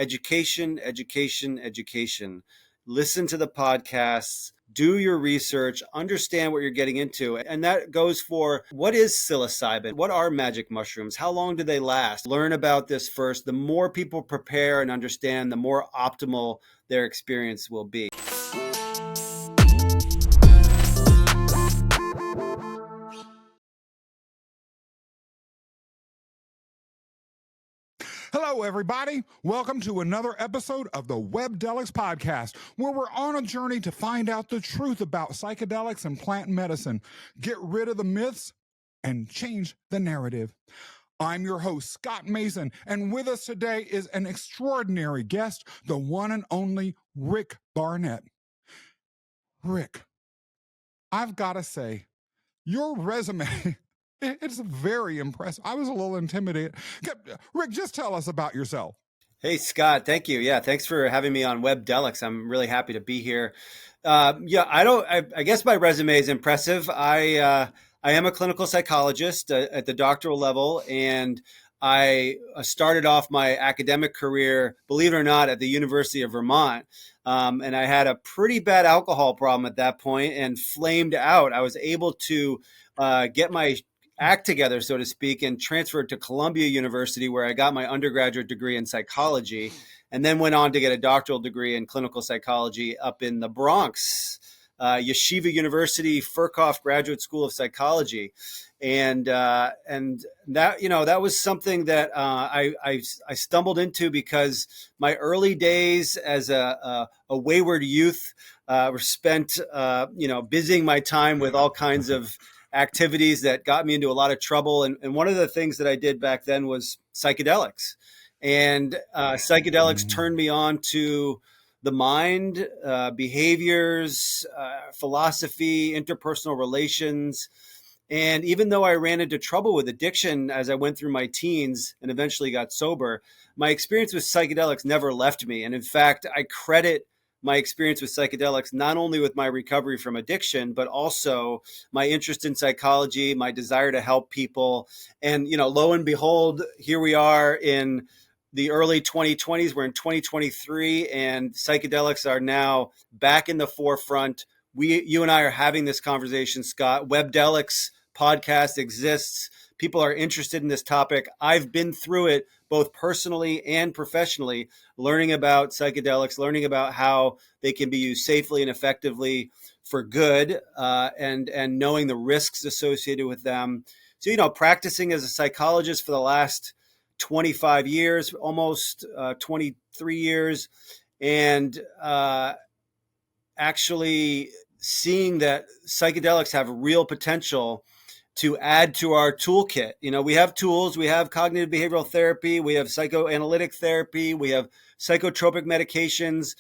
education, education, education. Listen to the podcasts, do your research, understand what you're getting into. And that goes for what is psilocybin? What are magic mushrooms? How long do they last? Learn about this first. The more people prepare and understand, the more optimal their experience will be. Hello, everybody. Welcome to another episode of the Webdelics podcast, where we're on a journey to find out the truth about psychedelics and plant medicine, get rid of the myths, and change the narrative. I'm your host, Scott Mason, and with us today is an extraordinary guest, the one and only Rick Barnett. Rick, I've got to say, your resume... It's very impressive. I was a little intimidated. Rick, just tell us about yourself. Hey, Scott. Thank you. Yeah, thanks for having me on Webdelics. I'm really happy to be here. I guess my resume is impressive. I am a clinical psychologist at the doctoral level, and I started off my academic career, believe it or not, at the University of Vermont. And I had a pretty bad alcohol problem at that point and flamed out. I was able to get my act together, so to speak, and transferred to Columbia University, where I got my undergraduate degree in psychology, and then went on to get a doctoral degree in clinical psychology up in the Bronx, Yeshiva University, Furkhoff Graduate School of Psychology. And that, that was something that I stumbled into because my early days as a wayward youth were spent, busying my time with all kinds of activities that got me into a lot of trouble. And one of the things that I did back then was psychedelics. And psychedelics turned me on to the mind, behaviors, philosophy, interpersonal relations. And even though I ran into trouble with addiction as I went through my teens and eventually got sober, my experience with psychedelics never left me. And in fact, I credit my experience with psychedelics, not only with my recovery from addiction, but also my interest in psychology, my desire to help people. And, lo and behold, here we are in the early 2020s. We're in 2023, and psychedelics are now back in the forefront. You and I are having this conversation, Scott. Webdelics podcast exists. People are interested in this topic. I've been through it both personally and professionally, learning about psychedelics, learning about how they can be used safely and effectively for good, and knowing the risks associated with them. So, practicing as a psychologist for the last 25 years, almost 23 years, and actually seeing that psychedelics have real potential to add to our toolkit. We have tools, we have cognitive behavioral therapy, we have psychoanalytic therapy, we have psychotropic medications.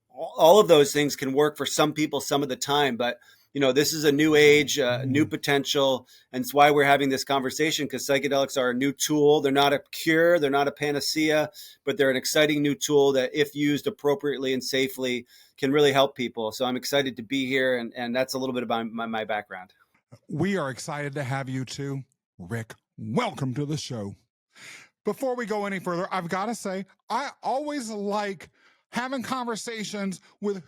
All of those things can work for some people some of the time, but this is a new age, new potential. And it's why we're having this conversation, because psychedelics are a new tool. They're not a cure, they're not a panacea, but they're an exciting new tool that, if used appropriately and safely, can really help people. So I'm excited to be here, and that's a little bit about my background. We are excited to have you too, Rick. Welcome to the show. Before we go any further, I've got to say, I always like having conversations with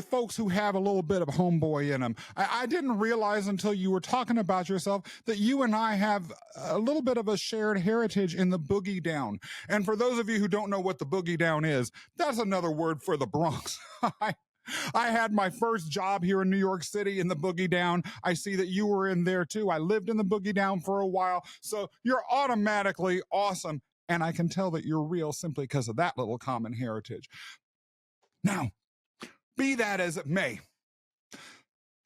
folks who have a little bit of homeboy in them. I didn't realize until you were talking about yourself that you and I have a little bit of a shared heritage in the boogie down. And for those of you who don't know what the boogie down is, that's another word for the Bronx. I had my first job here in New York City in the boogie down. I see that you were in there too. I lived in the boogie down for a while. So you're automatically awesome. And I can tell that you're real simply because of that little common heritage. Now, be that as it may,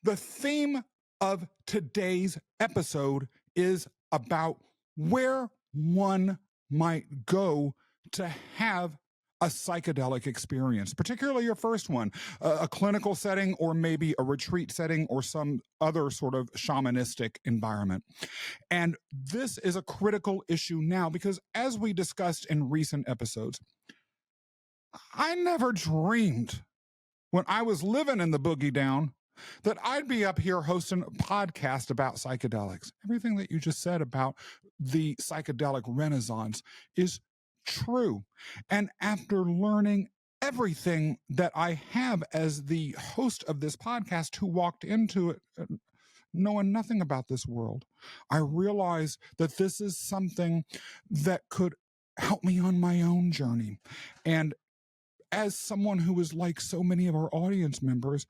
the theme of today's episode is about where one might go to have a psychedelic experience, particularly your first one, a clinical setting, or maybe a retreat setting, or some other sort of shamanistic environment. And this is a critical issue now because, as we discussed in recent episodes, I never dreamed when I was living in the boogie down that I'd be up here hosting a podcast about psychedelics. Everything that you just said about the psychedelic renaissance is true. And after learning everything that I have as the host of this podcast, who walked into it knowing nothing about this world, I realize that this is something that could help me on my own journey. And as someone who is like so many of our audience members,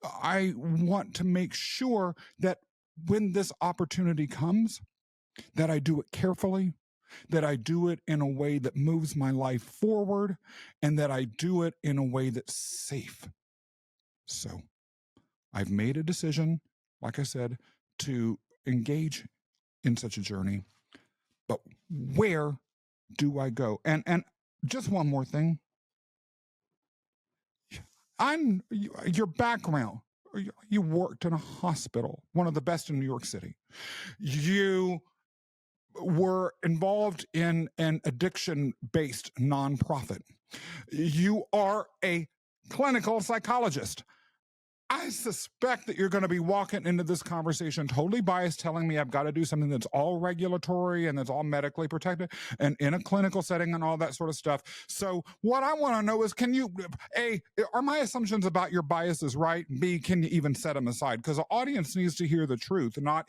I want to make sure that when this opportunity comes, that I do it carefully, that I do it in a way that moves my life forward, and that I do it in a way that's safe. So I've made a decision, like I said, to engage in such a journey. But where do I go? And just one more thing. Your background. You worked in a hospital, one of the best in New York City. You were involved in an addiction-based nonprofit. You are a clinical psychologist. I suspect that you're going to be walking into this conversation totally biased, telling me I've got to do something that's all regulatory and that's all medically protected and in a clinical setting and all that sort of stuff. So what I want to know is, can you, A, are my assumptions about your biases right? B, can you even set them aside? Because the audience needs to hear the truth, not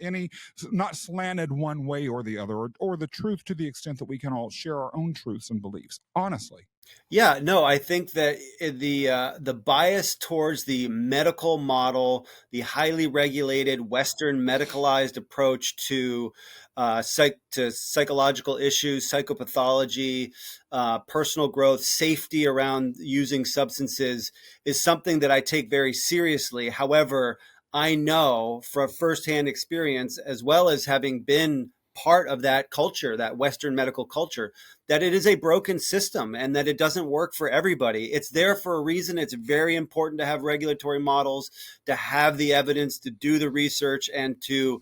slanted one way or the other, or the truth to the extent that we can all share our own truths and beliefs, honestly. Yeah, no, I think that the bias towards the medical model, the highly regulated Western medicalized approach to psychological issues, psychopathology, personal growth, safety around using substances is something that I take very seriously. However, I know from firsthand experience, as well as having been part of that culture, that Western medical culture, that it is a broken system and that it doesn't work for everybody. It's there for a reason. It's very important to have regulatory models, to have the evidence, to do the research, and to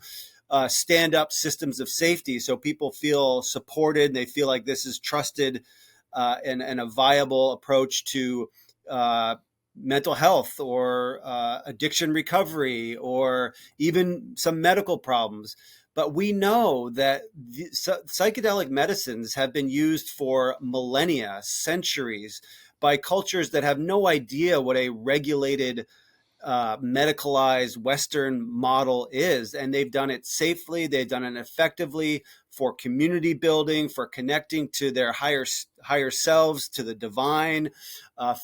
stand up systems of safety so people feel supported and they feel like this is trusted and a viable approach to mental health or addiction recovery or even some medical problems. But we know that psychedelic medicines have been used for millennia, centuries, by cultures that have no idea what a regulated, medicalized Western model is. And they've done it safely, they've done it effectively for community building, for connecting to their higher selves, to the divine,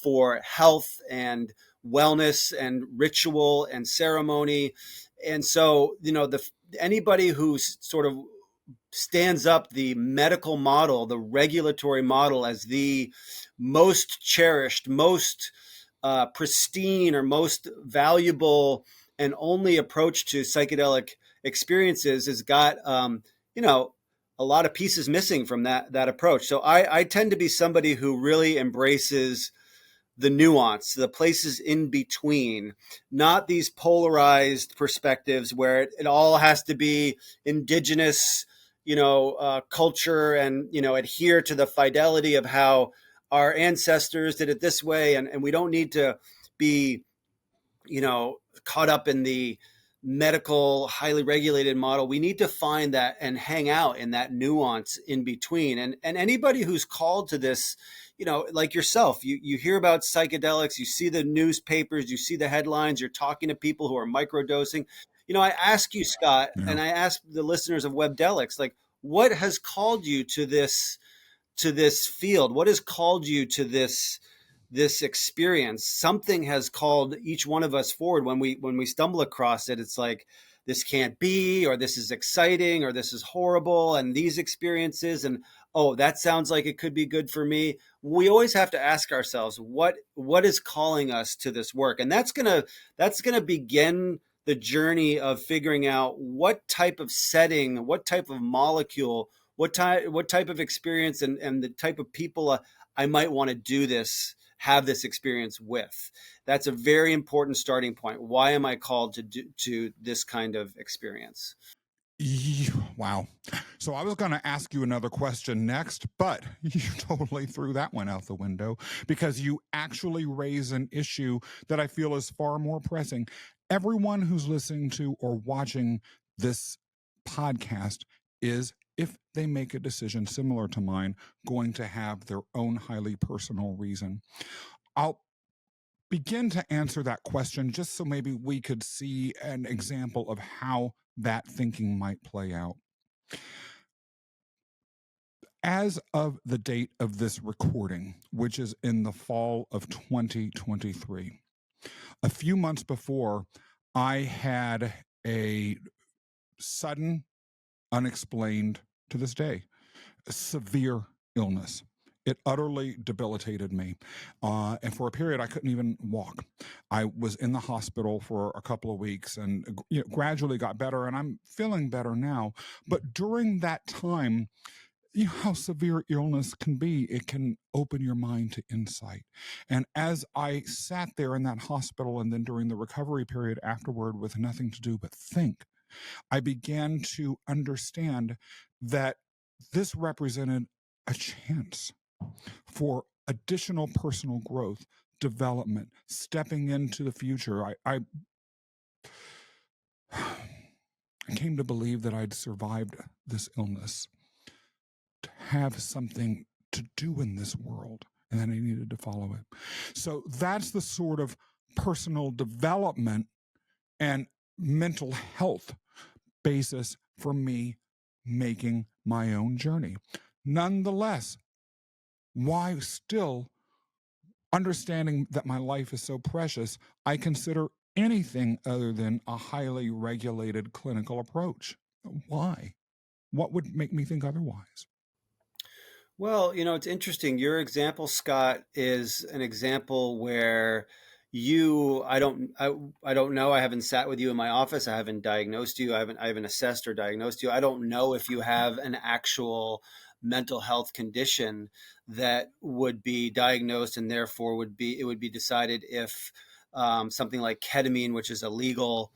for health and wellness and ritual and ceremony. And so, anybody who sort of stands up the medical model, the regulatory model, as the most cherished, most pristine, or most valuable and only approach to psychedelic experiences has got, a lot of pieces missing from that approach. So I tend to be somebody who really embraces the nuance, the places in between, not these polarized perspectives where it all has to be indigenous, culture, and, adhere to the fidelity of how our ancestors did it this way. And we don't need to be, caught up in the medical, highly regulated model. We need to find that and hang out in that nuance in between. And anybody who's called to this, like yourself, you hear about psychedelics, you see the newspapers, you see the headlines, you're talking to people who are microdosing. I ask you, Scott, Yeah. and I ask the listeners of Webdelics, like, what has called you to this field? What has called you to this experience? Something has called each one of us forward. When we stumble across it, it's like, this can't be, or this is exciting, or this is horrible, and these experiences, and oh, that sounds like it could be good for me. We always have to ask ourselves, what is calling us to this work? And that's gonna begin the journey of figuring out what type of setting, what type of molecule, what type of experience, and the type of people I might want to have this experience with. That's a very important starting point. Why am I called to this kind of experience? Wow. So I was going to ask you another question next, but you totally threw that one out the window because you actually raise an issue that I feel is far more pressing. Everyone who's listening to or watching this podcast is, if they make a decision similar to mine, going to have their own highly personal reason? I'll begin to answer that question just so maybe we could see an example of how that thinking might play out. As of the date of this recording, which is in the fall of 2023, a few months before, I had a sudden, unexplained, to this day, severe illness. It utterly debilitated me. And for a period, I couldn't even walk. I was in the hospital for a couple of weeks and gradually got better, and I'm feeling better now. But during that time, you know how severe illness can be. It can open your mind to insight. And as I sat there in that hospital and then during the recovery period afterward with nothing to do but think, I began to understand that this represented a chance for additional personal growth, development, stepping into the future. I came to believe that I'd survived this illness to have something to do in this world, and that I needed to follow it. So that's the sort of personal development and mental health basis for me making my own journey. Nonetheless, why still, understanding that my life is so precious, I consider anything other than a highly regulated clinical approach. Why? What would make me think otherwise? Well, it's interesting. Your example, Scott, is an example where I don't know. I haven't sat with you in my office. I haven't diagnosed you. I haven't assessed or diagnosed you. I don't know if you have an actual mental health condition that would be diagnosed and therefore it would be decided if something like ketamine, which is a legal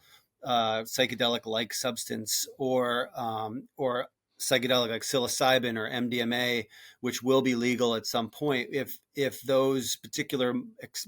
psychedelic-like substance, or psychedelic like psilocybin or MDMA, which will be legal at some point, if those particular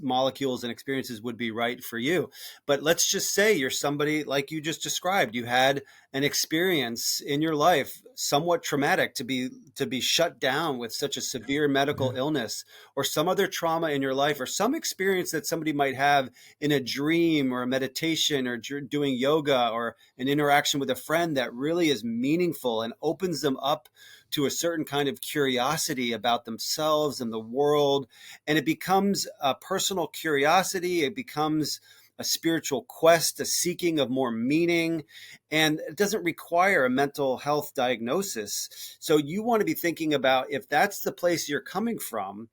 molecules and experiences would be right for you. But let's just say you're somebody like you just described. You had an experience in your life somewhat traumatic to be shut down with such a severe medical illness, or some other trauma in your life, or some experience that somebody might have in a dream or a meditation or doing yoga or an interaction with a friend that really is meaningful and opens them up to a certain kind of curiosity about themselves and the world. And it becomes a personal curiosity. It becomes a spiritual quest, a seeking of more meaning, and it doesn't require a mental health diagnosis. So you want to be thinking about, if that's the place you're coming from,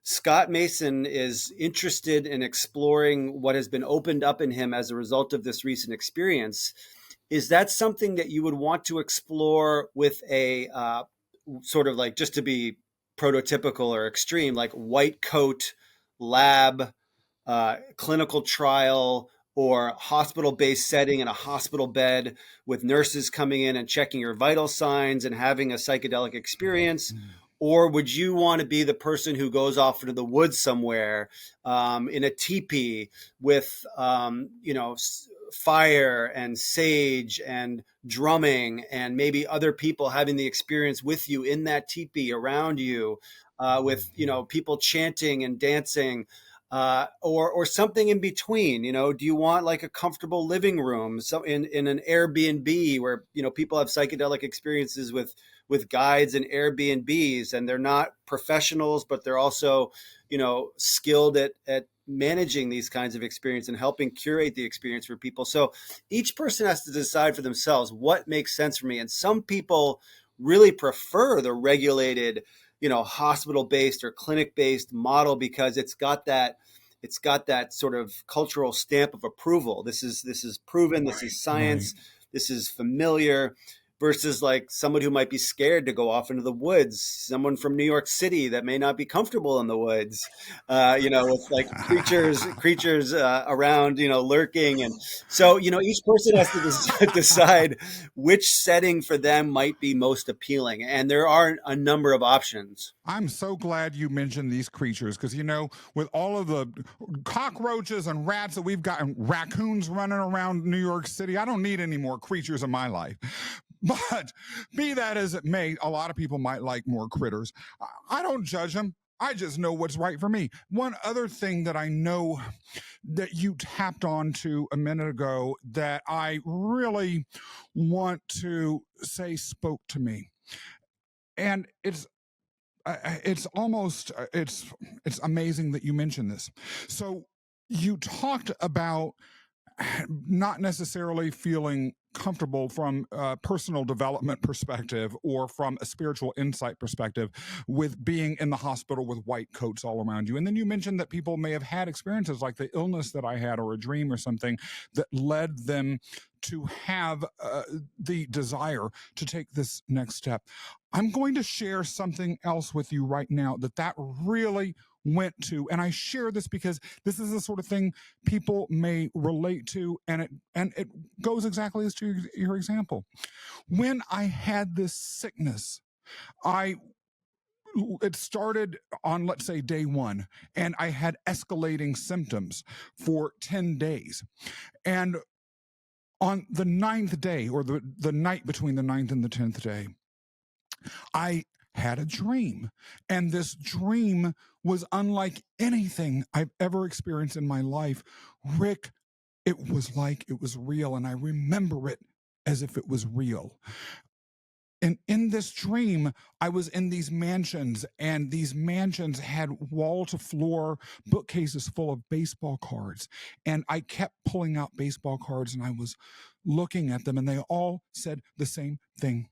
Scott Mason is interested in exploring what has been opened up in him as a result of this recent experience. Is that something that you would want to explore with a sort of like, just to be prototypical or extreme, like white coat lab, clinical trial, or hospital-based setting in a hospital bed with nurses coming in and checking your vital signs and having a psychedelic experience? Or would you want to be the person who goes off into the woods somewhere in a teepee with, fire and sage and drumming, and maybe other people having the experience with you in that teepee around you, with people chanting and dancing, or something in between? Do you want like a comfortable living room, so in an Airbnb where people have psychedelic experiences with guides and Airbnbs, and they're not professionals, but they're also skilled at managing these kinds of experience and helping curate the experience for people. So each person has to decide for themselves what makes sense for me. And some people really prefer the regulated, hospital-based or clinic-based model, because it's got that sort of cultural stamp of approval. This is proven, this is science, this is familiar. Versus like someone who might be scared to go off into the woods, someone from New York City that may not be comfortable in the woods, with like creatures around, lurking. And so, each person has to decide which setting for them might be most appealing. And there are a number of options. I'm so glad you mentioned these creatures, because, with all of the cockroaches and rats that we've got and raccoons running around New York City, I don't need any more creatures in my life. But be that as it may, a lot of people might like more critters. I don't judge them. I just know what's right for me. One other thing that I know that you tapped on to a minute ago that I really want to say spoke to me. And it's almost it's amazing that you mentioned this. So you talked about not necessarily feeling comfortable from a personal development perspective or from a spiritual insight perspective with being in the hospital with white coats all around you. And then you mentioned that people may have had experiences like the illness that I had or a dream or something that led them to have the desire to take this next step. I'm going to share something else with you right now that really went to, and I share this because this is the sort of thing people may relate to, and it goes exactly as to your example. When I had this sickness, it started on, let's say, day one, and I had escalating symptoms for 10 days. And on the 9th day, or the night between the 9th and the 10th day, I had a dream. And this dream was unlike anything I've ever experienced in my life. Rick, it was like it was real, and I remember it as if it was real. And in this dream, I was in these mansions, and these mansions had wall-to-floor bookcases full of baseball cards. And I kept pulling out baseball cards, and I was looking at them, and they all said the same thing.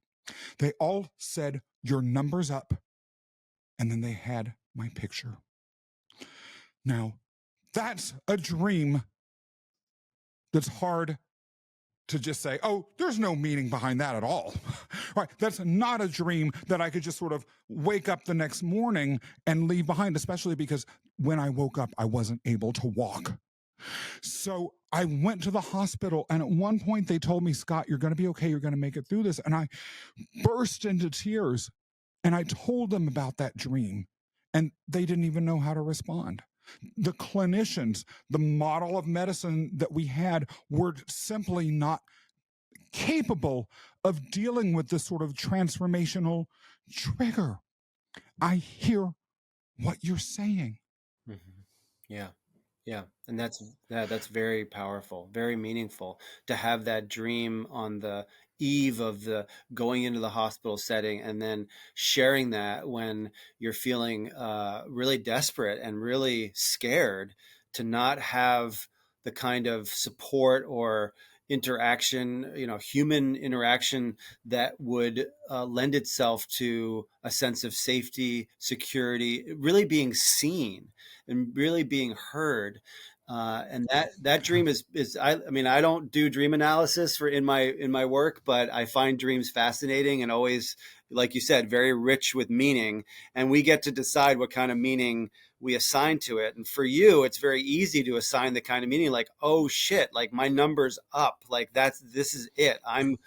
They all said, "Your number's up." And then they had my picture. Now, that's a dream that's hard to just say, oh, there's no meaning behind that at all. Right? That's not a dream that I could just sort of wake up the next morning and leave behind, especially because when I woke up, I wasn't able to walk. So I went to the hospital, and at one point they told me, "Scott, you're going to be okay. You're going to make it through this." And I burst into tears, and I told them about that dream, and they didn't even know how to respond. The clinicians, the model of medicine that we had, were simply not capable of dealing with this sort of transformational trigger. I hear what you're saying. Mm-hmm. Yeah. Yeah, and that's very powerful, very meaningful to have that dream on the eve of the going into the hospital setting, and then sharing that when you're feeling really desperate and really scared to not have the kind of support or interaction, human interaction that would lend itself to a sense of safety, security, really being seen and really being heard. And that dream is I mean, I don't do dream analysis in my work, but I find dreams fascinating and always, like you said, very rich with meaning. And we get to decide what kind of meaning we assign to it. And for you, it's very easy to assign the kind of meaning like, oh shit, like my number's up, like this is it. I'm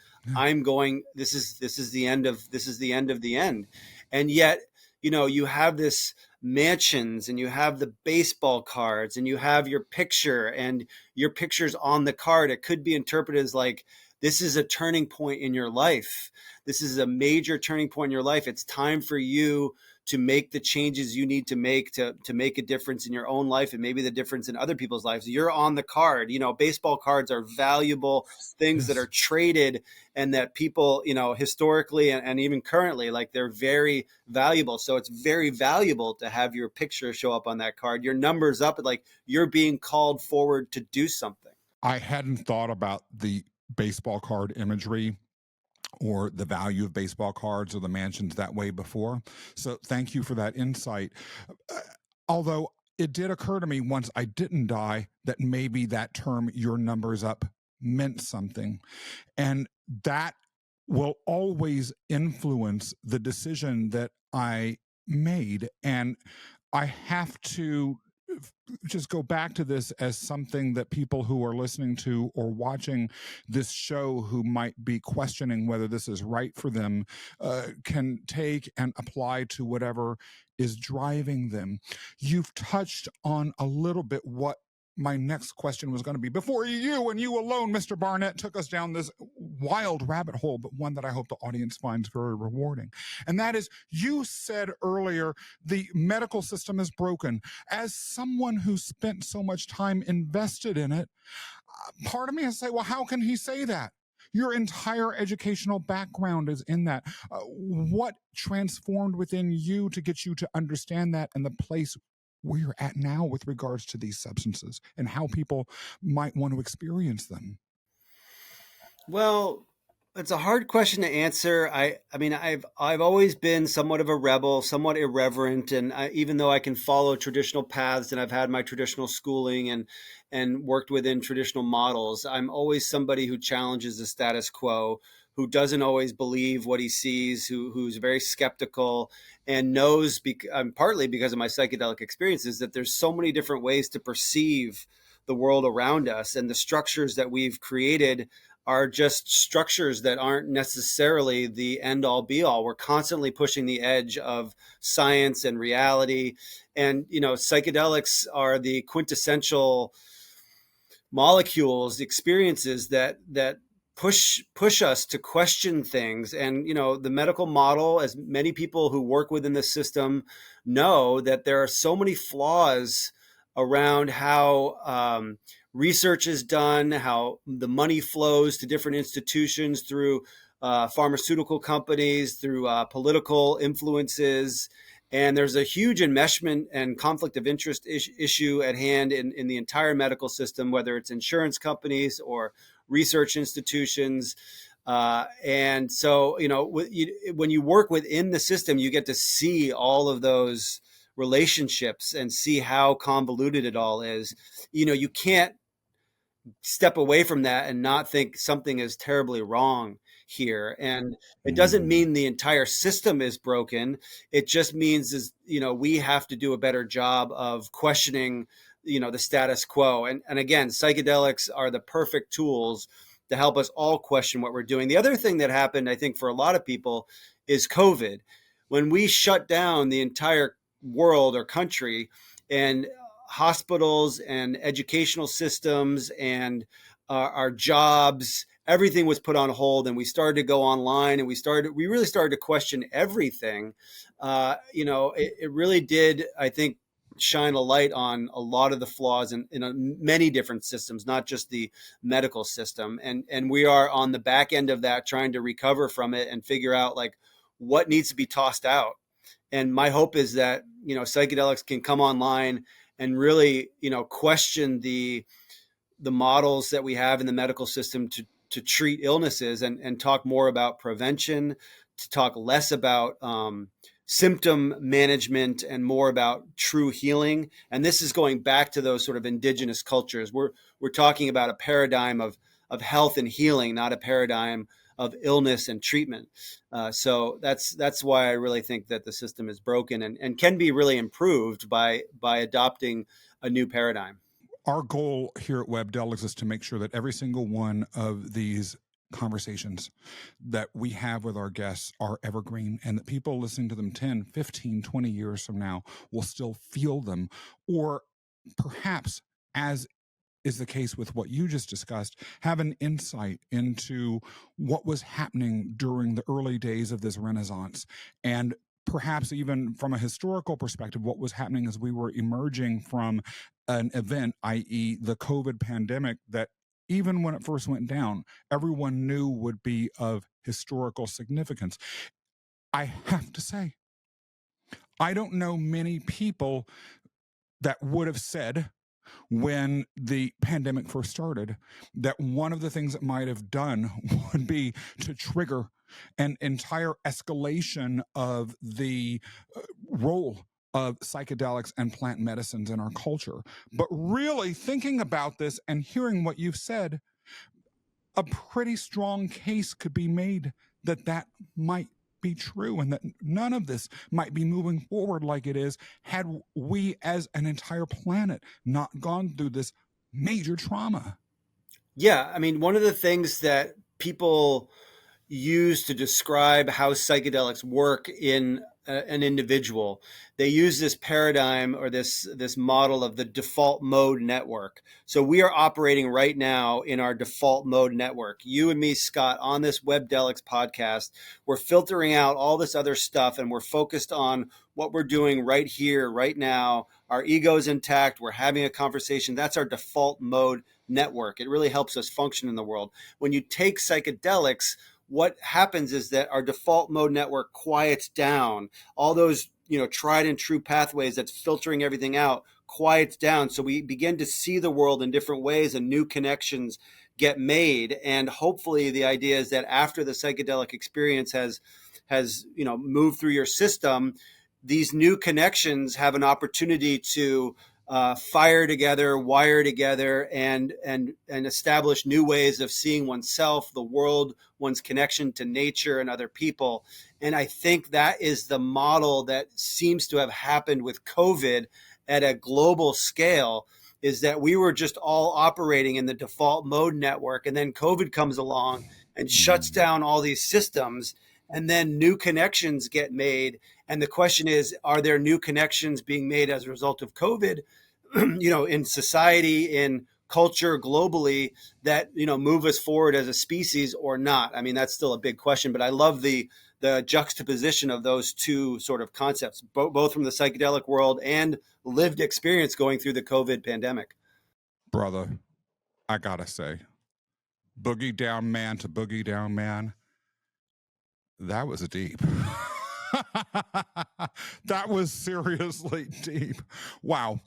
going. This is the end of the end. And yet, you have this mansions, and you have the baseball cards, and you have your picture, and your picture's on the card. It could be interpreted as like, this is a turning point in your life. This is a major turning point in your life. It's time for you to make the changes you need to make a difference in your own life, and maybe the difference in other people's lives. You're on the card. Baseball cards are valuable things that are traded, and that people, historically and even currently, like, they're very valuable. So it's very valuable to have your picture show up on that card. Your number's up, like you're being called forward to do something. I hadn't thought about the baseball card imagery or the value of baseball cards or the mansions that way before. So thank you for that insight. Although it did occur to me once I didn't die that maybe that term, "your number's up," meant something. And that will always influence the decision that I made. And I have to just go back to this as something that people who are listening to or watching this show, who might be questioning whether this is right for them, can take and apply to whatever is driving them. You've touched on a little bit what my next question was going to be before you and you alone, Mr. Barnett, took us down this wild rabbit hole, but one that I hope the audience finds very rewarding. And that is, you said earlier, the medical system is broken. As someone who spent so much time invested in it, part of me has to say, well, how can he say that? Your entire educational background is in that. What transformed within you to get you to understand that and the place we're at now with regards to these substances and how people might want to experience them? Well, it's a hard question to answer. I mean, I've always been somewhat of a rebel, somewhat irreverent, and even though I can follow traditional paths and I've had my traditional schooling and worked within traditional models, I'm always somebody who challenges the status quo, who doesn't always believe what he sees, who's very skeptical, and knows, partly because of my psychedelic experiences, that there's so many different ways to perceive the world around us, and the structures that we've created are just structures that aren't necessarily the end all be all. We're constantly pushing the edge of science and reality. And, psychedelics are the quintessential molecules, experiences that push us to question things. And the medical model, as many people who work within the system know, that there are so many flaws around how research is done, how the money flows to different institutions through pharmaceutical companies, through political influences. And there's a huge enmeshment and conflict of interest issue at hand in the entire medical system, whether it's insurance companies or research institutions. And so, when you work within the system, you get to see all of those relationships and see how convoluted it all is. You can't step away from that and not think something is terribly wrong here. And it doesn't mean the entire system is broken. It just means we have to do a better job of questioning the status quo. And again, psychedelics are the perfect tools to help us all question what we're doing. The other thing that happened, I think, for a lot of people is COVID. When we shut down the entire world or country, and hospitals and educational systems and our jobs, everything was put on hold, and we started to go online, and we really started to question everything. It really did, I think, shine a light on a lot of the flaws in many different systems, not just the medical system. And we are on the back end of that, trying to recover from it and figure out like what needs to be tossed out. And my hope is that psychedelics can come online and really question the models that we have in the medical system to treat illnesses, and talk more about prevention, to talk less about symptom management and more about true healing. And this is going back to those sort of indigenous cultures. We're talking about a paradigm of health and healing, not a paradigm of illness and treatment. So that's why I really think that the system is broken and can be really improved by adopting a new paradigm. Our goal here at Webdelics is to make sure that every single one of these conversations that we have with our guests are evergreen, and that people listening to them 10, 15, 20 years from now will still feel them, or perhaps, as is the case with what you just discussed, have an insight into what was happening during the early days of this Renaissance, and perhaps even from a historical perspective, what was happening as we were emerging from an event, i.e., the COVID pandemic, that even when it first went down, everyone knew would be of historical significance. I have to say, I don't know many people that would have said when the pandemic first started that one of the things it might have done would be to trigger an entire escalation of the role of psychedelics and plant medicines in our culture. But really thinking about this and hearing what you've said, a pretty strong case could be made that might be true, and that none of this might be moving forward like it is had we as an entire planet not gone through this major trauma. Yeah, I mean, one of the things that people used to describe how psychedelics work in an individual. They use this paradigm or this model of the default mode network. So we are operating right now in our default mode network. You and me, Scott, on this Webdelics podcast, we're filtering out all this other stuff and we're focused on what we're doing right here, right now. Our ego's intact. We're having a conversation. That's our default mode network. It really helps us function in the world. When you take psychedelics, what happens is that our default mode network quiets down. All those, tried and true pathways that's filtering everything out quiets down. So we begin to see the world in different ways and new connections get made. And hopefully the idea is that after the psychedelic experience has moved through your system, these new connections have an opportunity to fire together, wire together, and establish new ways of seeing oneself, the world, one's connection to nature and other people. And I think that is the model that seems to have happened with COVID at a global scale, is that we were just all operating in the default mode network, and then COVID comes along and shuts down all these systems, and then new connections get made. And the question is, are there new connections being made as a result of COVID, in society, in culture, globally, that, move us forward as a species or not? I mean, that's still a big question, but I love the juxtaposition of those two sort of concepts, both from the psychedelic world and lived experience going through the COVID pandemic. Brother, I gotta say, boogie down man to boogie down man, that was deep. That was seriously deep. Wow.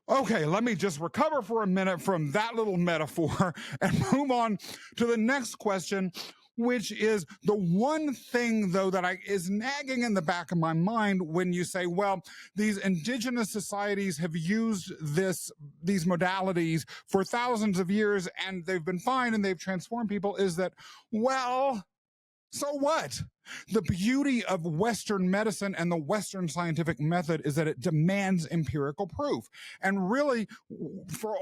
Okay, let me just recover for a minute from that little metaphor and move on to the next question, which is the one thing, though, that is nagging in the back of my mind when you say, well, these indigenous societies have used these modalities for thousands of years and they've been fine and they've transformed people, is that, well, so what? The beauty of Western medicine and the Western scientific method is that it demands empirical proof. And really, for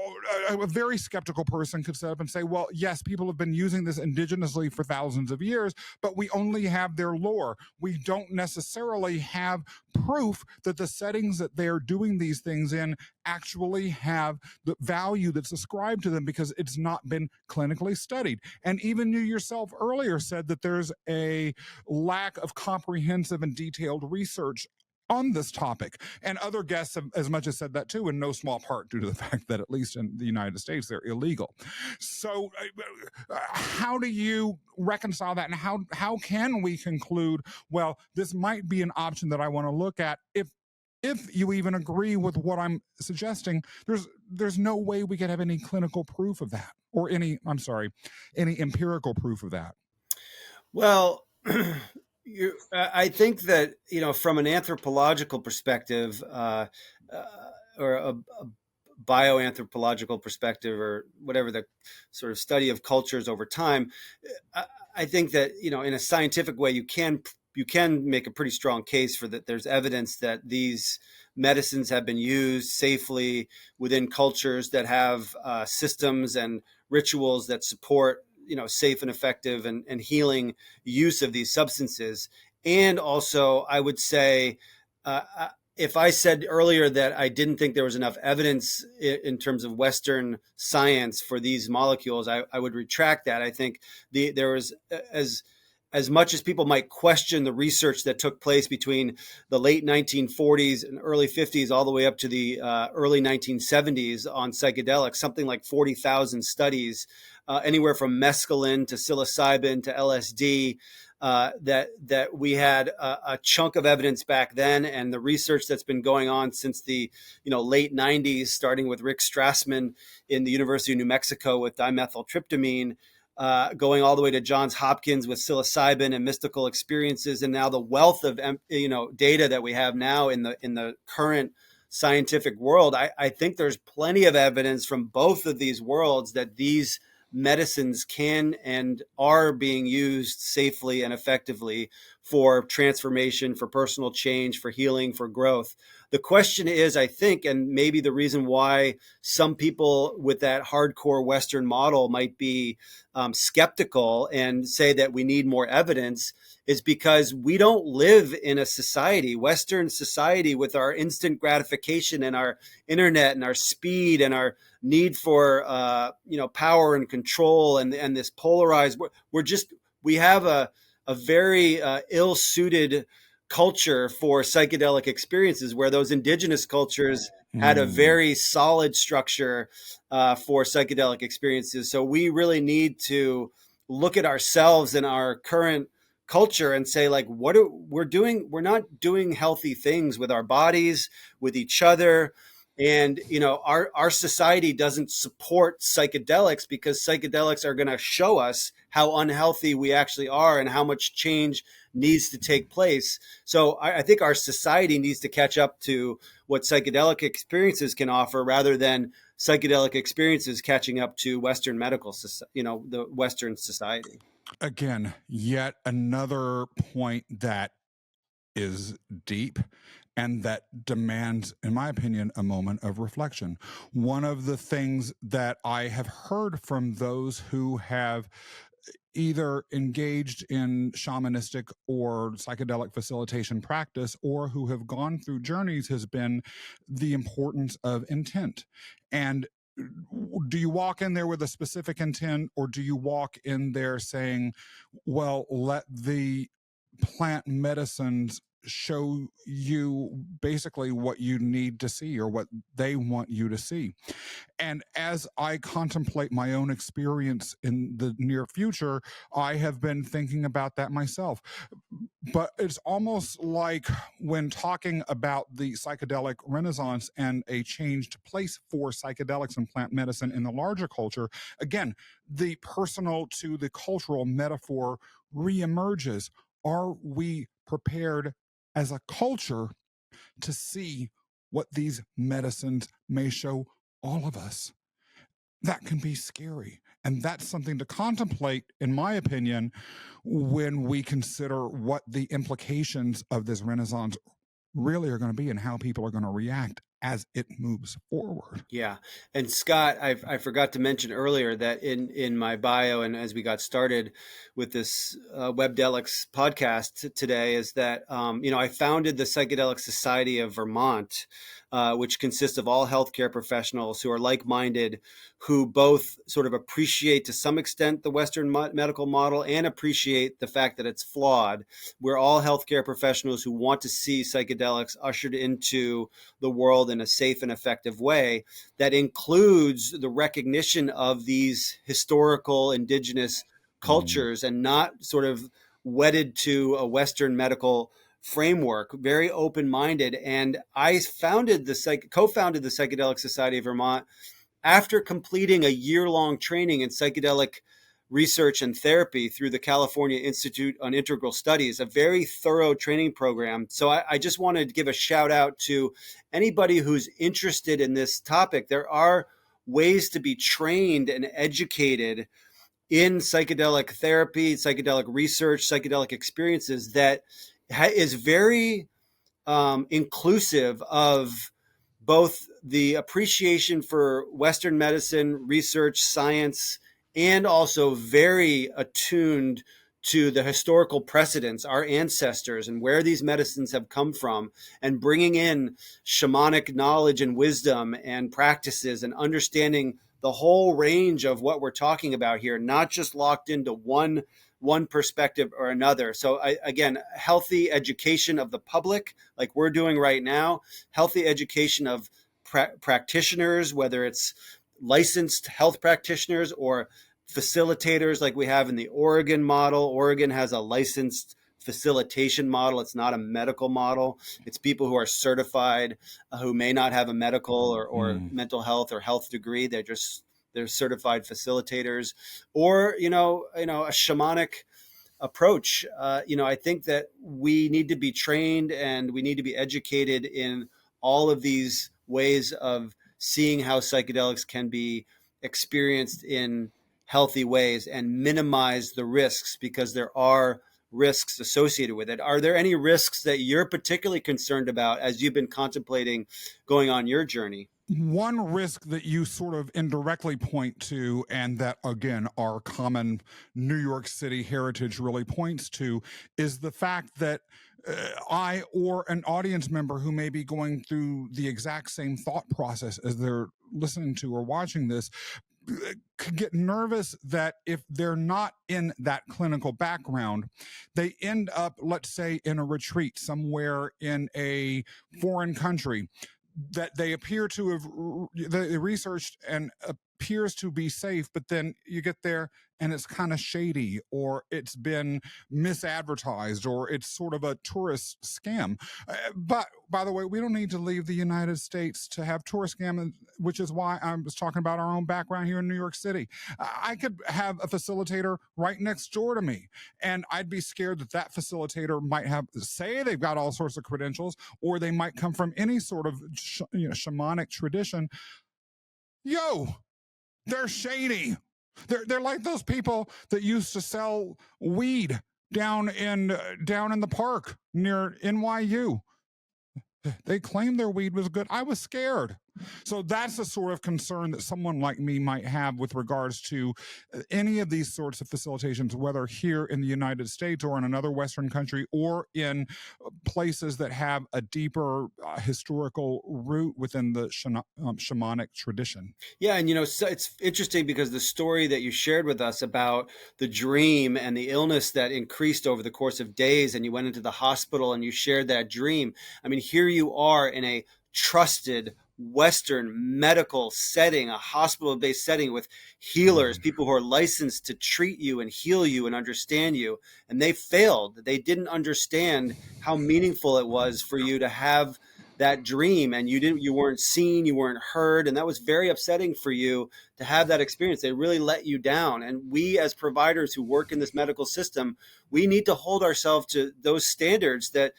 a very skeptical person could sit up and say, well, yes, people have been using this indigenously for thousands of years, but we only have their lore. We don't necessarily have proof that the settings that they're doing these things in actually have the value that's ascribed to them because it's not been clinically studied. And even you yourself earlier said that there's a lack of comprehensive and detailed research on this topic. And other guests have as much as said that too, in no small part due to the fact that at least in the United States, they're illegal. So how do you reconcile that? And how can we conclude, well, this might be an option that I want to look at if you even agree with what I'm suggesting? There's no way we could have any clinical proof of that, or any empirical proof of that. Well, I think that, from an anthropological perspective, or a bioanthropological perspective, or whatever the sort of study of cultures over time, I think that, in a scientific way, you can make a pretty strong case for that. There's evidence that these medicines have been used safely within cultures that have systems and rituals that support, safe and effective and healing use of these substances. And also, I would say, if I said earlier that I didn't think there was enough evidence in terms of Western science for these molecules, I would retract that. I think there was, as much as people might question the research that took place between the late 1940s and early 50s, all the way up to the early 1970s on psychedelics, something like 40,000 studies, anywhere from mescaline to psilocybin to LSD, that we had a chunk of evidence back then, and the research that's been going on since the late 90s, starting with Rick Strassman in the University of New Mexico with dimethyltryptamine, going all the way to Johns Hopkins with psilocybin and mystical experiences, and now the wealth of data that we have now in the current scientific world. I think there's plenty of evidence from both of these worlds that these medicines can and are being used safely and effectively for transformation, for personal change, for healing, for growth. The question is, I think, and maybe the reason why some people with that hardcore Western model might be skeptical and say that we need more evidence, is because we don't live in a society, Western society, with our instant gratification and our internet and our speed and our need for power and control and this polarized. We have a very ill-suited culture for psychedelic experiences, where those indigenous cultures had a Mm. very solid structure for psychedelic experiences. So we really need to look at ourselves and our current culture and say, like, we're doing? We're not doing healthy things with our bodies, with each other. And our society doesn't support psychedelics, because psychedelics are going to show us how unhealthy we actually are and how much change needs to take place. So I think our society needs to catch up to what psychedelic experiences can offer, rather than psychedelic experiences catching up to Western the Western society. Again, yet another point that is deep and that demands, in my opinion, a moment of reflection. One of the things that I have heard from those who have either engaged in shamanistic or psychedelic facilitation practice, or who have gone through journeys, has been the importance of intent. And do you walk in there with a specific intent, or do you walk in there saying, well, let the plant medicines show you basically what you need to see or what they want you to see? And as I contemplate my own experience in the near future, I have been thinking about that myself. But it's almost like, when talking about the psychedelic renaissance and a changed place for psychedelics and plant medicine in the larger culture, again, the personal to the cultural metaphor reemerges. Are we prepared as a culture to see what these medicines may show all of us? That can be scary. And that's something to contemplate, in my opinion, when we consider what the implications of this renaissance really are going to be and how people are going to react as it moves forward. Yeah. And Scott, I forgot to mention earlier that in my bio, and as we got started with this Webdelics podcast today, is that, I founded the Psychedelic Society of Vermont, which consists of all healthcare professionals who are like-minded, who both sort of appreciate to some extent the Western medical model and appreciate the fact that it's flawed. We're all healthcare professionals who want to see psychedelics ushered into the world in a safe and effective way that includes the recognition of these historical indigenous Mm. cultures, and not sort of wedded to a Western medical framework, very open-minded. And I co-founded the Psychedelic Society of Vermont after completing a year-long training in psychedelic research and therapy through the California Institute on Integral Studies, a very thorough training program. So I just wanted to give a shout out to anybody who's interested in this topic. There are ways to be trained and educated in psychedelic therapy, psychedelic research, psychedelic experiences that is very inclusive of both the appreciation for Western medicine, research, science, and also very attuned to the historical precedents, our ancestors, and where these medicines have come from, and bringing in shamanic knowledge and wisdom and practices, and understanding the whole range of what we're talking about here, not just locked into one perspective or another. So again, healthy education of the public, like we're doing right now, healthy education of practitioners, whether it's licensed health practitioners or facilitators like we have in the Oregon model. Oregon has a licensed facilitation model. It's not a medical model. It's people who are certified, who may not have a medical or Mm. mental health or health degree. They're certified facilitators, or a shamanic approach. I think that we need to be trained and we need to be educated in all of these ways of seeing how psychedelics can be experienced in healthy ways and minimize the risks, because there are risks associated with it. Are there any risks that you're particularly concerned about as you've been contemplating going on your journey? One risk that you sort of indirectly point to, and that again, our common New York City heritage really points to, is the fact that I or an audience member who may be going through the exact same thought process as they're listening to or watching this could get nervous that if they're not in that clinical background, they end up, let's say, in a retreat somewhere in a foreign country that they appear to have they researched and appears to be safe, but then you get there and it's kind of shady, or it's been misadvertised, or it's sort of a tourist scam. But by the way, we don't need to leave the United States to have tourist scam, which is why I was talking about our own background here in New York City. I could have a facilitator right next door to me, and I'd be scared that that facilitator might have, say, they've got all sorts of credentials, or they might come from any sort of shamanic tradition. Yo, they're shady. They're like those people that used to sell weed down in the park near NYU. They claimed their weed was good. I was scared. So that's the sort of concern that someone like me might have with regards to any of these sorts of facilitations, whether here in the United States or in another Western country or in places that have a deeper historical root within the shamanic tradition. Yeah, and so it's interesting because the story that you shared with us about the dream and the illness that increased over the course of days, and you went into the hospital and you shared that dream. I mean, here you are in a trusted Western medical setting, a hospital-based setting with healers, people who are licensed to treat you and heal you and understand you, and they failed. They didn't understand how meaningful it was for you to have that dream, and you weren't seen, you weren't heard, and that was very upsetting for you to have that experience. They really let you down. And we as providers who work in this medical system, we need to hold ourselves to those standards that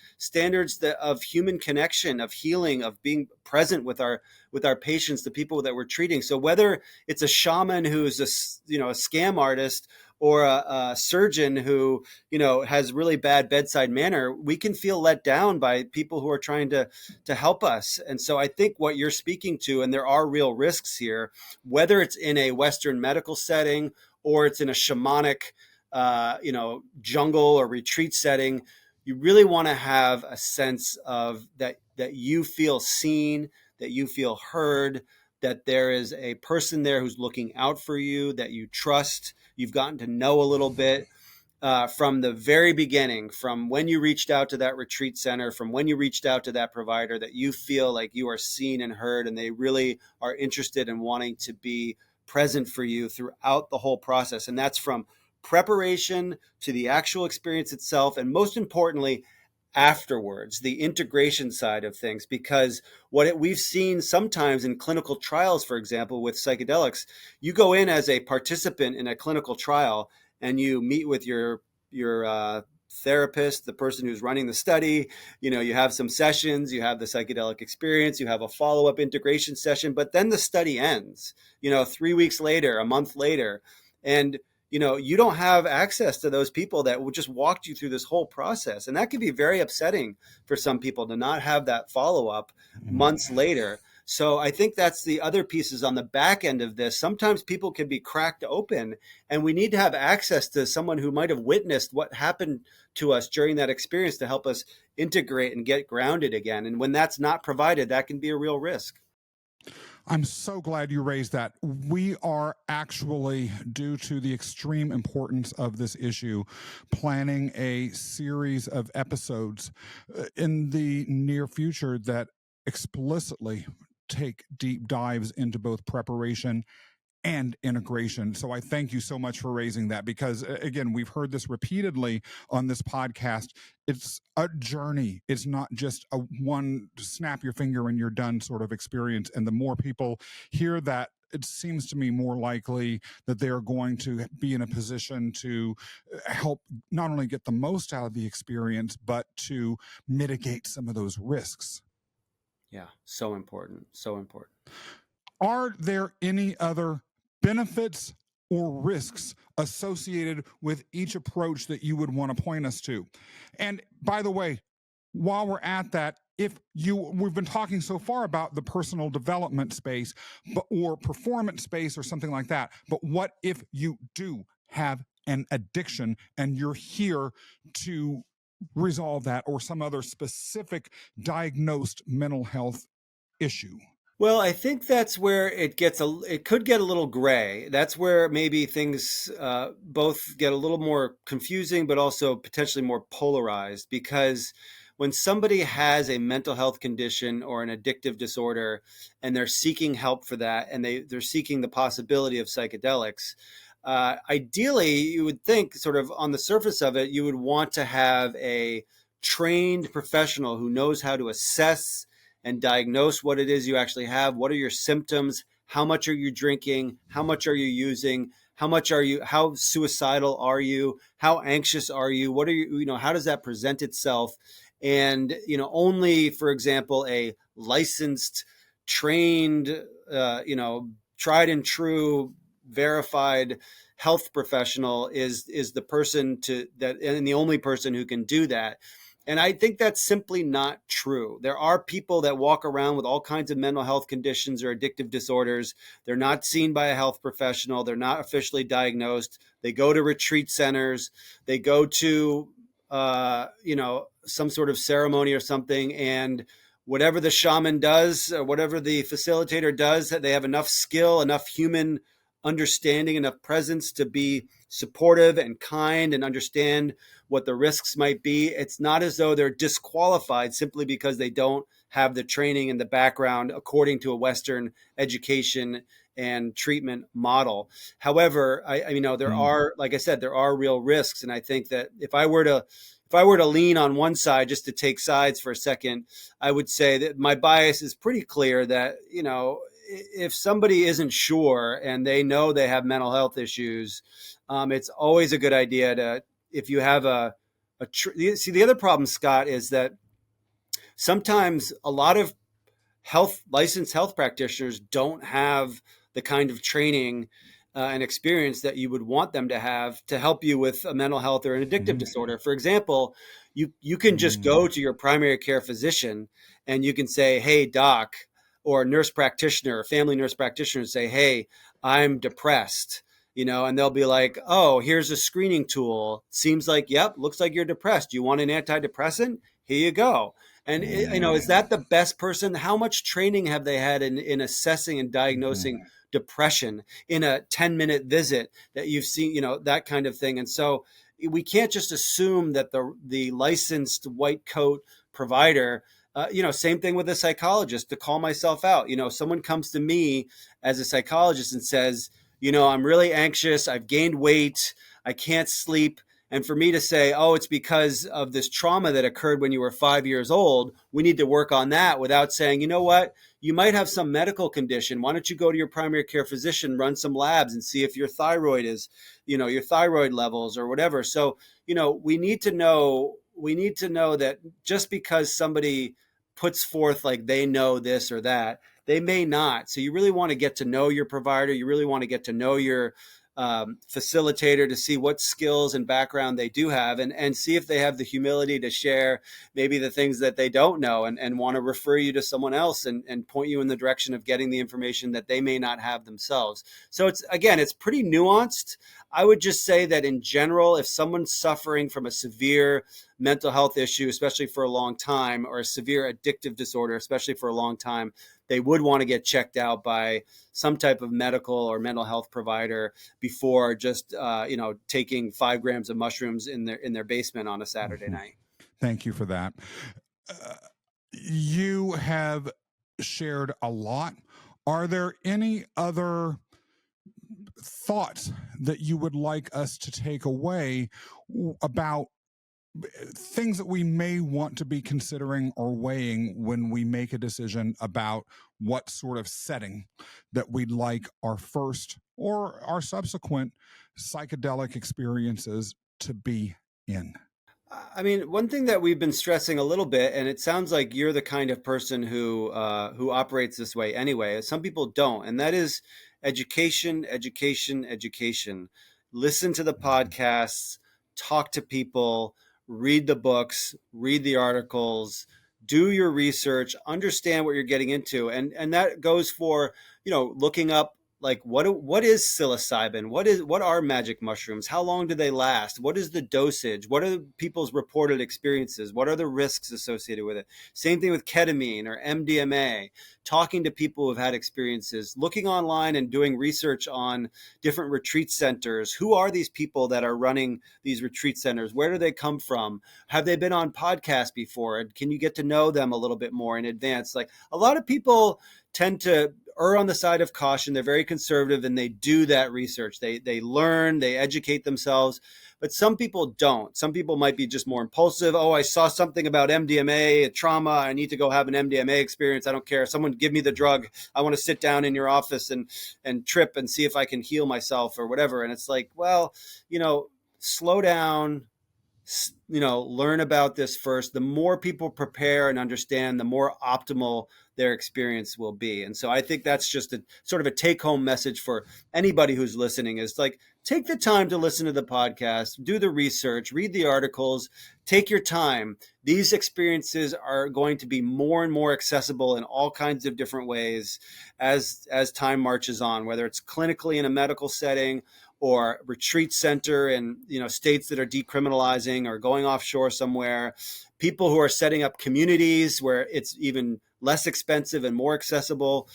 of human connection, of healing, of being present with our patients, the people that we're treating. So whether it's a shaman who's a scam artist, or a surgeon who has really bad bedside manner, we can feel let down by people who are trying to help us. And so I think what you're speaking to, and there are real risks here, whether it's in a Western medical setting or it's in a shamanic jungle or retreat setting, you really want to have a sense of that you feel seen, that you feel heard, that there is a person there who's looking out for you, that you trust, you've gotten to know a little bit from the very beginning, from when you reached out to that retreat center, from when you reached out to that provider, that you feel like you are seen and heard, and they really are interested in wanting to be present for you throughout the whole process. And that's from preparation to the actual experience itself, and most importantly, afterwards, the integration side of things. Because we've seen sometimes in clinical trials, for example, with psychedelics, you go in as a participant in a clinical trial and you meet with your therapist, the person who's running the study. You have some sessions, you have the psychedelic experience, you have a follow-up integration session, but then the study ends, 3 weeks later, a month later, and you don't have access to those people that will just walk you through this whole process. And that can be very upsetting for some people to not have that follow-up months later. So I think that's the other pieces on the back end of this. Sometimes people can be cracked open, and we need to have access to someone who might have witnessed what happened to us during that experience to help us integrate and get grounded again. And when that's not provided, that can be a real risk. I'm so glad you raised that. We are actually, due to the extreme importance of this issue, planning a series of episodes in the near future that explicitly take deep dives into both preparation and integration. So I thank you so much for raising that, because again, we've heard this repeatedly on this podcast. It's a journey. It's not just a one snap your finger and you're done sort of experience. And the more people hear that, it seems to me more likely that they're going to be in a position to help not only get the most out of the experience, but to mitigate some of those risks. Yeah, so important. So important. Are there any other benefits or risks associated with each approach that you would want to point us to. And by the way, while we're at that, we've been talking so far about the personal development space, or performance space or something like that. But what if you do have an addiction and you're here to resolve that, or some other specific diagnosed mental health issue? Well, I think that's where it could get a little gray. That's where maybe things both get a little more confusing, but also potentially more polarized. Because when somebody has a mental health condition or an addictive disorder, and they're seeking help for that, and they're seeking the possibility of psychedelics, ideally, you would think, sort of on the surface of it, you would want to have a trained professional who knows how to assess and diagnose what it is you actually have. What are your symptoms? How much are you drinking? How much are you using? How suicidal are you? How anxious are you? What are you, how does that present itself? And, only, for example, a licensed, trained, tried and true, verified health professional is the person and the only person who can do that. And I think that's simply not true. There are people that walk around with all kinds of mental health conditions or addictive disorders. They're not seen by a health professional. They're not officially diagnosed. They go to retreat centers. They go to, some sort of ceremony or something. And whatever the shaman does, or whatever the facilitator does, they have enough skill, enough human understanding, enough presence to be supportive and kind and understand what the risks might be. It's not as though they're disqualified simply because they don't have the training and the background according to a Western education and treatment model. However, there are, like I said, there are real risks. And I think that if I were to lean on one side, just to take sides for a second, I would say that my bias is pretty clear that, if somebody isn't sure and they know they have mental health issues, it's always a good idea to, if you have see, the other problem, Scott, is that sometimes a lot of licensed health practitioners don't have the kind of training and experience that you would want them to have to help you with a mental health or an addictive disorder. For example, you can just go to your primary care physician and you can say, "Hey, doc," or nurse practitioner, or family nurse practitioner, and say, "Hey, I'm depressed." And they'll be like, "Oh, here's a screening tool. Seems like, yep, looks like you're depressed. Do you want an antidepressant? Here you go." And, is that the best person? How much training have they had in assessing and diagnosing depression in a 10-minute visit that you've seen, that kind of thing? And so we can't just assume that the licensed white coat provider, same thing with a psychologist, to call myself out. Someone comes to me as a psychologist and says, "I'm really anxious. I've gained weight. I can't sleep." And for me to say, "Oh, it's because of this trauma that occurred when you were 5 years old. We need to work on that," without saying, "You know what? You might have some medical condition. Why don't you go to your primary care physician, run some labs and see if your thyroid is, your thyroid levels or whatever." So, we need to know that just because somebody puts forth like they know this or that, they may not. So you really want to get to know your provider. You really want to get to know your facilitator to see what skills and background they do have, and see if they have the humility to share maybe the things that they don't know, and want to refer you to someone else and point you in the direction of getting the information that they may not have themselves. So it's pretty nuanced. I would just say that in general, if someone's suffering from a severe mental health issue, especially for a long time, or a severe addictive disorder, especially for a long time, they would want to get checked out by some type of medical or mental health provider before just taking 5 grams of mushrooms in their basement on a Saturday night. Thank you for that. You have shared a lot. Are there any other thoughts that you would like us to take away about things that we may want to be considering or weighing when we make a decision about what sort of setting that we'd like our first or our subsequent psychedelic experiences to be in? I mean, one thing that we've been stressing a little bit, and it sounds like you're the kind of person who operates this way anyway. Some people don't, and that is education, education, education. Listen to the podcasts, talk to people, read the books, read the articles, do your research, understand what you're getting into. And that goes for, looking up like what is psilocybin? What are magic mushrooms? How long do they last? What is the dosage? What are people's reported experiences? What are the risks associated with it? Same thing with ketamine or MDMA. Talking to people who've had experiences, looking online and doing research on different retreat centers. Who are these people that are running these retreat centers? Where do they come from? Have they been on podcasts before? And can you get to know them a little bit more in advance? Like a lot of people tend to err on the side of caution. They're very conservative and they do that research. They learn, they educate themselves. But some people don't. Some people might be just more impulsive. Oh, I saw something about MDMA, trauma. I need to go have an MDMA experience. I don't care. Someone give me the drug. I want to sit down in your office and trip and see if I can heal myself or whatever. And it's like, well, slow down, learn about this first. The more people prepare and understand, the more optimal their experience will be. And so I think that's just a sort of a take home message for anybody who's listening is like, take the time to listen to the podcast, do the research, read the articles, take your time. These experiences are going to be more and more accessible in all kinds of different ways as time marches on, whether it's clinically in a medical setting or retreat center in states that are decriminalizing or going offshore somewhere, people who are setting up communities where it's even less expensive and more accessible,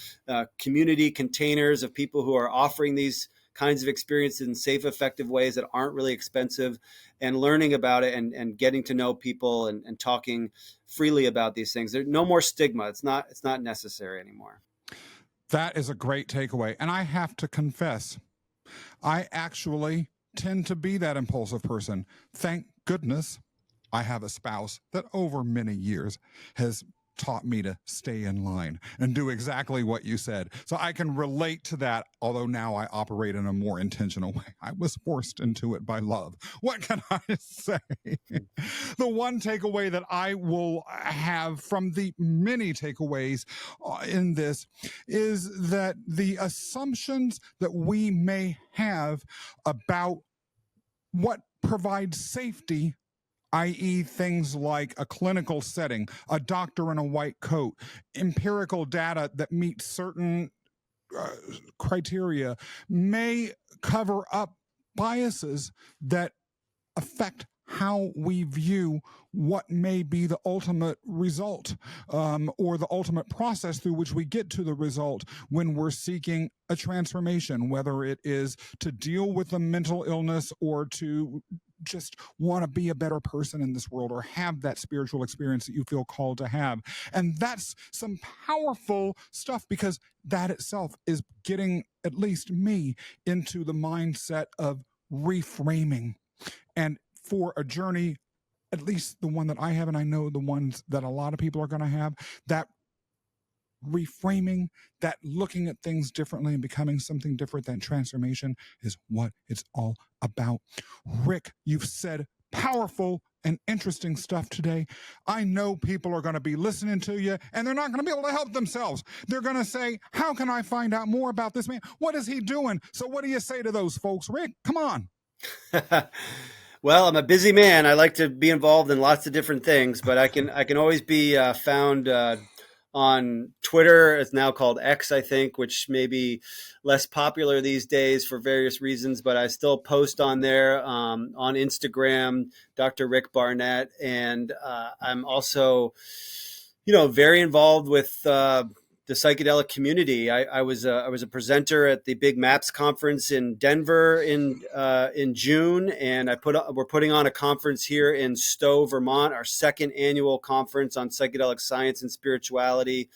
community containers of people who are offering these kinds of experiences in safe, effective ways that aren't really expensive, and learning about it and getting to know people and talking freely about these things. There's no more stigma. It's not necessary anymore. That is a great takeaway. And I have to confess, I actually tend to be that impulsive person. Thank goodness I have a spouse that over many years has taught me to stay in line and do exactly what you said. So I can relate to that, although now I operate in a more intentional way. I was forced into it by love. What can I say? The one takeaway that I will have from the many takeaways in this is that the assumptions that we may have about what provides safety, i.e., things like a clinical setting, a doctor in a white coat, empirical data that meet certain criteria, may cover up biases that affect how we view what may be the ultimate result, or the ultimate process through which we get to the result when we're seeking a transformation, whether it is to deal with a mental illness or to just want to be a better person in this world or have that spiritual experience that you feel called to have. And that's some powerful stuff, because that itself is getting at least me into the mindset of reframing. And for a journey, at least the one that I have, and I know the ones that a lot of people are going to have, that reframing, that looking at things differently and becoming something different, that transformation is what it's all about. Rick, you've said powerful and interesting stuff today. I know people are going to be listening to you and they're not going to be able to help themselves. They're going to say, how can I find out more about this man? What is he doing? So what do you say to those folks, Rick? Come on. Well, I'm a busy man. I like to be involved in lots of different things, but I can always be found on Twitter. It's now called X, I think, which may be less popular these days for various reasons, but I still post on there. On Instagram, Dr. Rick Barnett, and I'm also, very involved with the psychedelic community. I was a presenter at the Big Maps conference in Denver in June, and we're putting on a conference here in Stowe, Vermont, our second annual conference on psychedelic science and spirituality,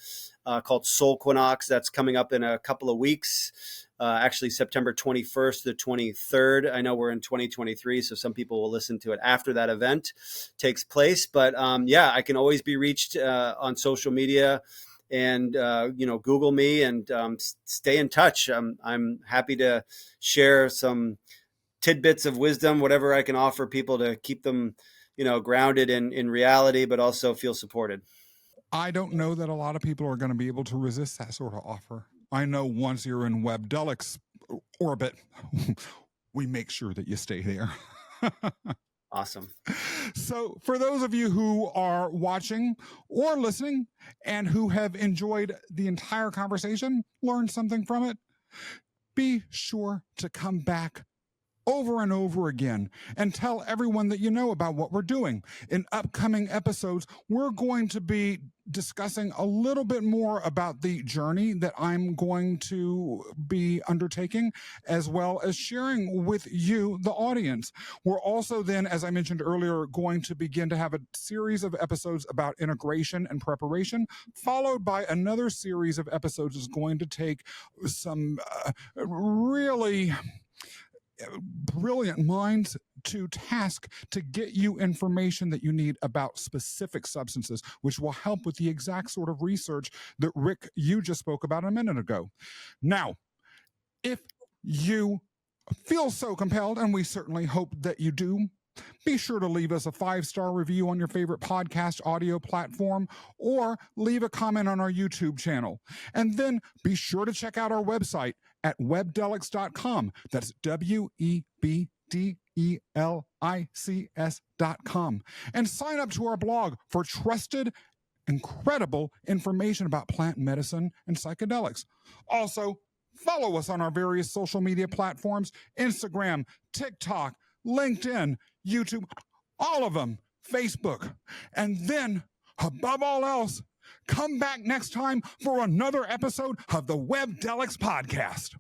called Soulquinox. That's coming up in a couple of weeks. Actually, September 21st to the 23rd. I know we're in 2023, so some people will listen to it after that event takes place. But I can always be reached on social media, and Google me, and stay in touch. I'm happy to share some tidbits of wisdom, whatever I can offer people to keep them grounded in reality, but also feel supported. I don't know that a lot of people are going to be able to resist that sort of offer. I know once you're in Webdelics orbit, we make sure that you stay there. Awesome. So for those of you who are watching or listening and who have enjoyed the entire conversation, learned something from it, be sure to come back over and over again and tell everyone that you know about what we're doing. In upcoming episodes, we're going to be discussing a little bit more about the journey that I'm going to be undertaking, as well as sharing with you, the audience. We're also then, as I mentioned earlier, going to begin to have a series of episodes about integration and preparation, followed by another series of episodes is going to take some really brilliant minds to task to get you information that you need about specific substances, which will help with the exact sort of research that Rick, you just spoke about a minute ago. Now, if you feel so compelled, and we certainly hope that you do, be sure to leave us a 5-star review on your favorite podcast audio platform or leave a comment on our YouTube channel. And then be sure to check out our website at webdelics.com. That's webdelics.com. And sign up to our blog for trusted, incredible information about plant medicine and psychedelics. Also, follow us on our various social media platforms: Instagram, TikTok, LinkedIn, YouTube, all of them, Facebook. And then, above all else, come back next time for another episode of the Webdelics podcast.